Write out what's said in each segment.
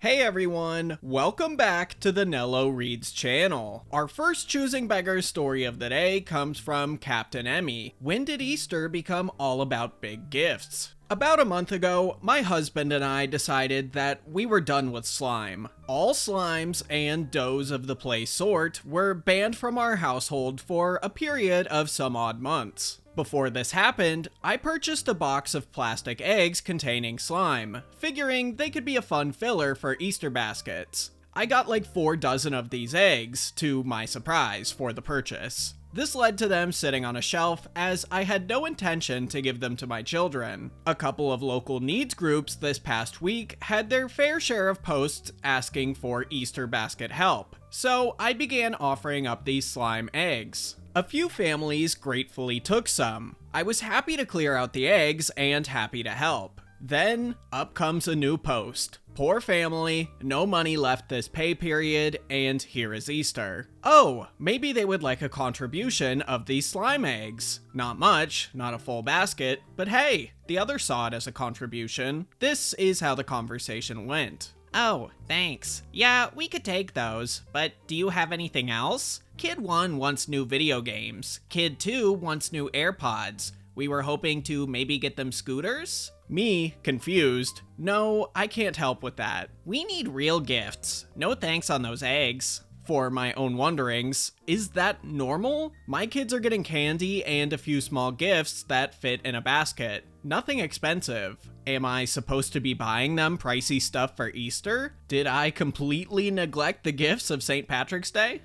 Hey everyone, welcome back to the Nello Reads channel. Our first Choosing Beggars story of the day comes from Captain Emmy. When did Easter become all about big gifts? About a month ago, my husband and I decided that we were done with slime. All slimes and doughs of the play sort were banned from our household for a period of some odd months. Before this happened, I purchased a box of plastic eggs containing slime, figuring they could be a fun filler for Easter baskets. I got like 4 dozen of these eggs, to my surprise, for the purchase. This led to them sitting on a shelf, as I had no intention to give them to my children. A couple of local needs groups this past week had their fair share of posts asking for Easter basket help, so I began offering up these slime eggs. A few families gratefully took some. I was happy to clear out the eggs and happy to help. Then, up comes a new post. Poor family, no money left this pay period, and here is Easter. Oh, maybe they would like a contribution of these slime eggs. Not much, not a full basket, but hey, the others saw it as a contribution. This is how the conversation went. Oh, thanks. Yeah, we could take those, but do you have anything else? Kid 1 wants new video games. Kid 2 wants new AirPods. We were hoping to maybe get them scooters? Me, confused. No, I can't help with that. We need real gifts. No thanks on those eggs. For my own wonderings, is that normal? My kids are getting candy and a few small gifts that fit in a basket. Nothing expensive. Am I supposed to be buying them pricey stuff for Easter? Did I completely neglect the gifts of St. Patrick's Day?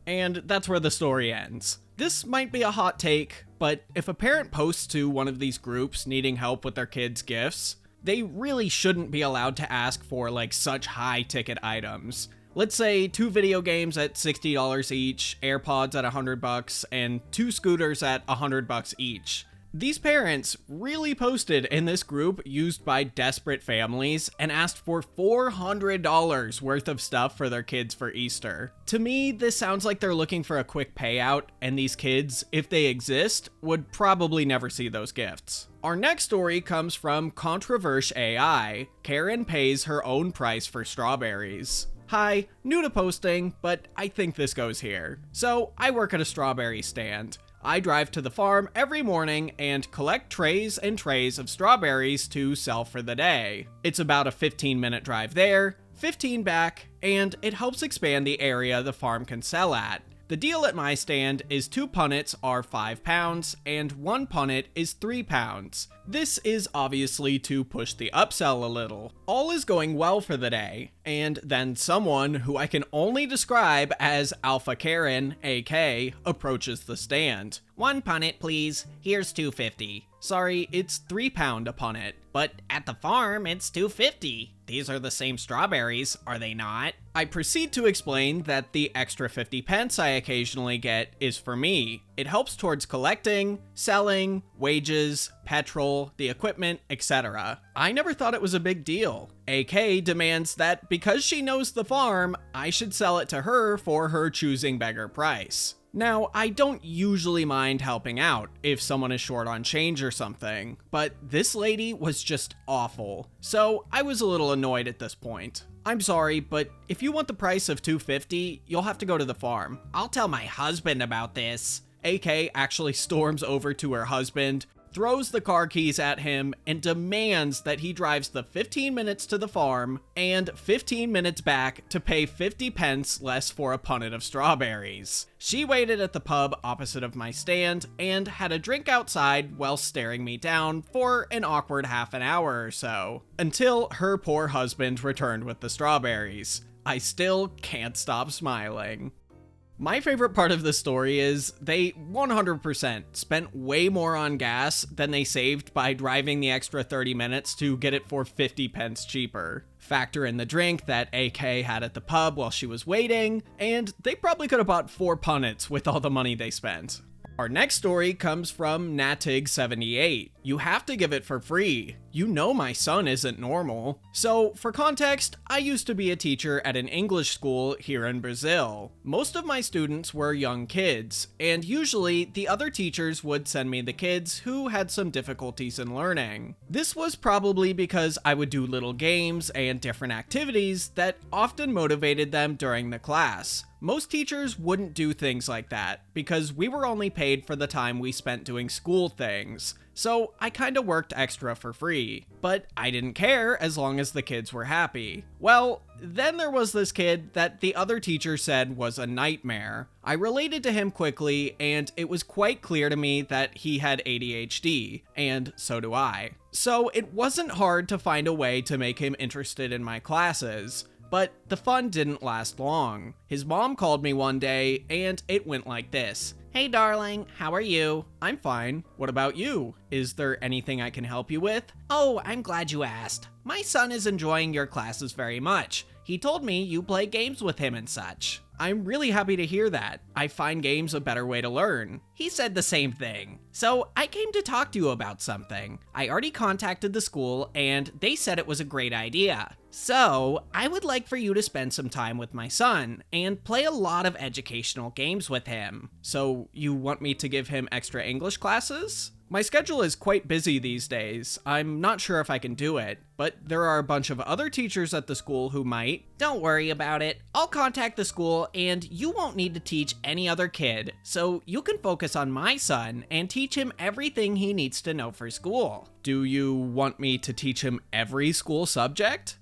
And that's where the story ends. This might be a hot take, but if a parent posts to one of these groups needing help with their kids' gifts, they really shouldn't be allowed to ask for like such high ticket items. Let's say 2 video games at $60 each, AirPods at $100, and 2 scooters at $100 each. These parents really posted in this group used by desperate families and asked for $400 worth of stuff for their kids for Easter. To me, this sounds like they're looking for a quick payout, and these kids, if they exist, would probably never see those gifts. Our next story comes from Controversial AI. Karen pays her own price for strawberries. Hi, new to posting, but I think this goes here. So, I work at a strawberry stand. I drive to the farm every morning and collect trays and trays of strawberries to sell for the day. It's about a 15-minute drive there, 15 back, and it helps expand the area the farm can sell at. The deal at my stand is 2 punnets are 5 pounds and 1 punnet is 3 pounds. This is obviously to push the upsell a little. All is going well for the day, and then someone who I can only describe as Alpha Karen, AK, approaches the stand. 1 punnet, please. Here's $2.50. Sorry, it's 3 pound a punnet. But at the farm, it's $2.50. These are the same strawberries, are they not? I proceed to explain that the extra 50 pence I occasionally get is for me. It helps towards collecting, selling, wages, petrol, the equipment, etc. I never thought it was a big deal. AK demands that because she knows the farm, I should sell it to her for her choosing beggar price. Now, I don't usually mind helping out if someone is short on change or something, but this lady was just awful, so I was a little annoyed at this point. I'm sorry, but if you want the price of $2.50, you'll have to go to the farm. I'll tell my husband about this. AK actually storms over to her husband, throws the car keys at him, and demands that he drives the 15 minutes to the farm and 15 minutes back to pay 50 pence less for a punnet of strawberries. She waited at the pub opposite of my stand and had a drink outside while staring me down for an awkward half an hour or so, until her poor husband returned with the strawberries. I still can't stop smiling. My favorite part of the story is they 100% spent way more on gas than they saved by driving the extra 30 minutes to get it for 50 pence cheaper. Factor in the drink that AK had at the pub while she was waiting, and they probably could have bought 4 punnets with all the money they spent. Our next story comes from Natig78. You have to give it for free. You know my son isn't normal. So, for context, I used to be a teacher at an English school here in Brazil. Most of my students were young kids, and usually the other teachers would send me the kids who had some difficulties in learning. This was probably because I would do little games and different activities that often motivated them during the class. Most teachers wouldn't do things like that because we were only paid for the time we spent doing school things. So I kinda worked extra for free, but I didn't care as long as the kids were happy. Well, then there was this kid that the other teacher said was a nightmare. I related to him quickly, and it was quite clear to me that he had ADHD, and so do I. So it wasn't hard to find a way to make him interested in my classes. But the fun didn't last long. His mom called me one day, and it went like this. Hey darling, how are you? I'm fine. What about you? Is there anything I can help you with? Oh, I'm glad you asked. My son is enjoying your classes very much. He told me you play games with him and such. I'm really happy to hear that. I find games a better way to learn. He said the same thing. So I came to talk to you about something. I already contacted the school and they said it was a great idea. So I would like for you to spend some time with my son and play a lot of educational games with him. So you want me to give him extra English classes? My schedule is quite busy these days. I'm not sure if I can do it, but there are a bunch of other teachers at the school who might. Don't worry about it. I'll contact the school and you won't need to teach any other kid, so you can focus on my son and teach him everything he needs to know for school. Do you want me to teach him every school subject?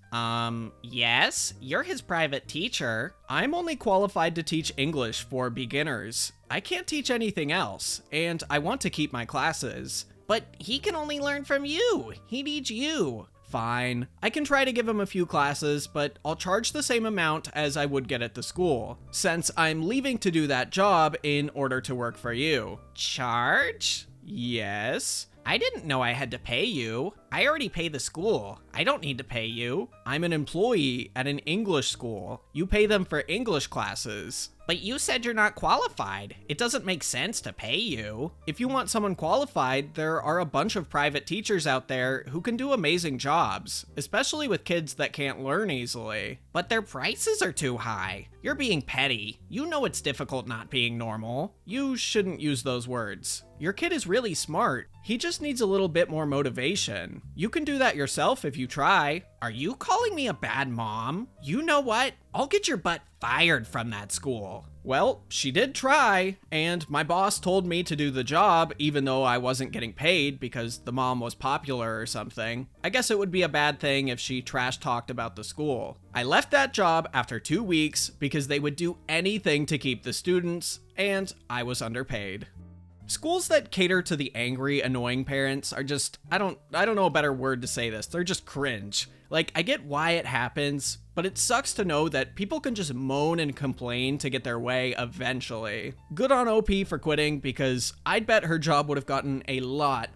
Yes, you're his private teacher. I'm only qualified to teach English for beginners. I can't teach anything else, and I want to keep my classes. But he can only learn from you. He needs you. Fine. I can try to give him a few classes, but I'll charge the same amount as I would get at the school, since I'm leaving to do that job in order to work for you. Charge? Yes. I didn't know I had to pay you. I already pay the school. I don't need to pay you. I'm an employee at an English school. You pay them for English classes. But you said you're not qualified. It doesn't make sense to pay you. If you want someone qualified, there are a bunch of private teachers out there who can do amazing jobs, especially with kids that can't learn easily. But their prices are too high. You're being petty. You know it's difficult not being normal. You shouldn't use those words. Your kid is really smart. He just needs a little bit more motivation. You can do that yourself if you try. Are you calling me a bad mom? You know what? I'll get your butt fired from that school. Well, she did try, and my boss told me to do the job even though I wasn't getting paid because the mom was popular or something. I guess it would be a bad thing if she trash talked about the school. I left that job after 2 weeks because they would do anything to keep the students, and I was underpaid. Schools that cater to the angry, annoying parents are just, I don't know a better word to say this. They're just cringe. Like, I get why it happens, but it sucks to know that people can just moan and complain to get their way eventually. Good on OP for quitting, because I'd bet her job would have gotten a lot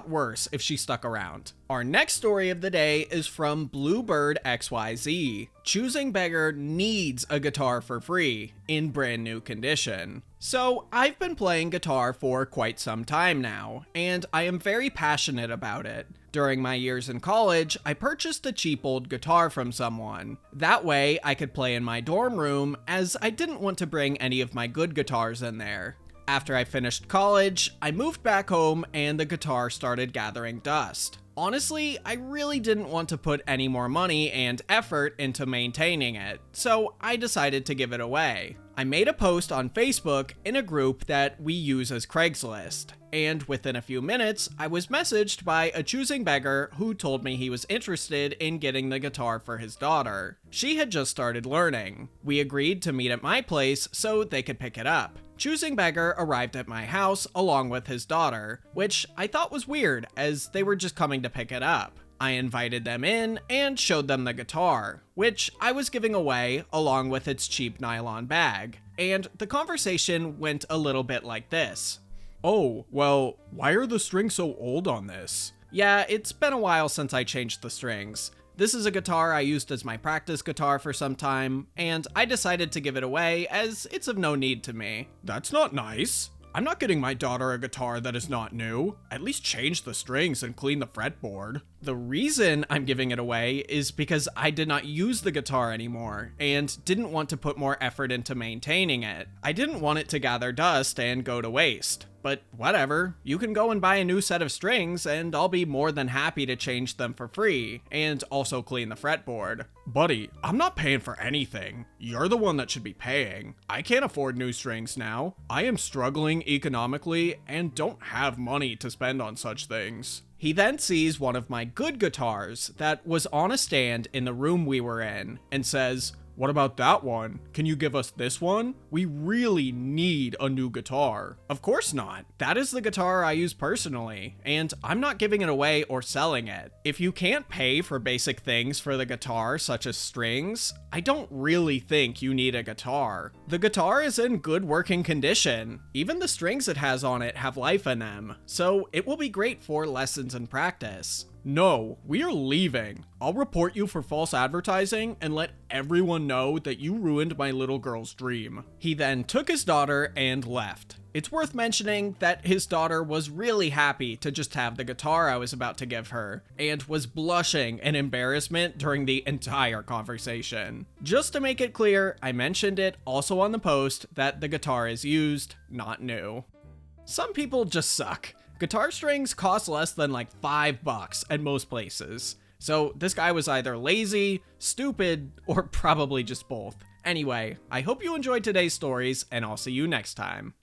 worse if she stuck around. Our next story of the day is from Bluebird XYZ. Choosing Beggar needs a guitar for free in brand new condition. So, I've been playing guitar for quite some time now, and I am very passionate about it. During my years in college, I purchased a cheap old guitar from someone. That way, I could play in my dorm room, as I didn't want to bring any of my good guitars in there. After I finished college, I moved back home and the guitar started gathering dust. Honestly, I really didn't want to put any more money and effort into maintaining it, so I decided to give it away. I made a post on Facebook in a group that we use as Craigslist, and within a few minutes, I was messaged by a choosing beggar who told me he was interested in getting the guitar for his daughter. She had just started learning. We agreed to meet at my place so they could pick it up. Choosing Beggar arrived at my house along with his daughter, which I thought was weird as they were just coming to pick it up. I invited them in and showed them the guitar, which I was giving away along with its cheap nylon bag, and the conversation went a little bit like this. Oh, well, why are the strings so old on this? Yeah, it's been a while since I changed the strings. This is a guitar I used as my practice guitar for some time, and I decided to give it away as it's of no need to me. That's not nice. I'm not getting my daughter a guitar that is not new. At least change the strings and clean the fretboard. The reason I'm giving it away is because I did not use the guitar anymore and didn't want to put more effort into maintaining it. I didn't want it to gather dust and go to waste. But whatever, you can go and buy a new set of strings and I'll be more than happy to change them for free and also clean the fretboard. Buddy, I'm not paying for anything. You're the one that should be paying. I can't afford new strings now. I am struggling economically and don't have money to spend on such things. He then sees one of my good guitars that was on a stand in the room we were in and says, "What about that one? Can you give us this one? We really need a new guitar." Of course not. That is the guitar I use personally, and I'm not giving it away or selling it. If you can't pay for basic things for the guitar, such as strings, I don't really think you need a guitar. The guitar is in good working condition. Even the strings it has on it have life in them, so it will be great for lessons and practice. No, we are leaving. I'll report you for false advertising and let everyone know that you ruined my little girl's dream. He then took his daughter and left. It's worth mentioning that his daughter was really happy to just have the guitar I was about to give her, and was blushing in embarrassment during the entire conversation. Just to make it clear, I mentioned it also on the post that the guitar is used, not new. Some people just suck. Guitar strings cost less than like $5 at most places. So this guy was either lazy, stupid, or probably just both. Anyway, I hope you enjoyed today's stories, and I'll see you next time.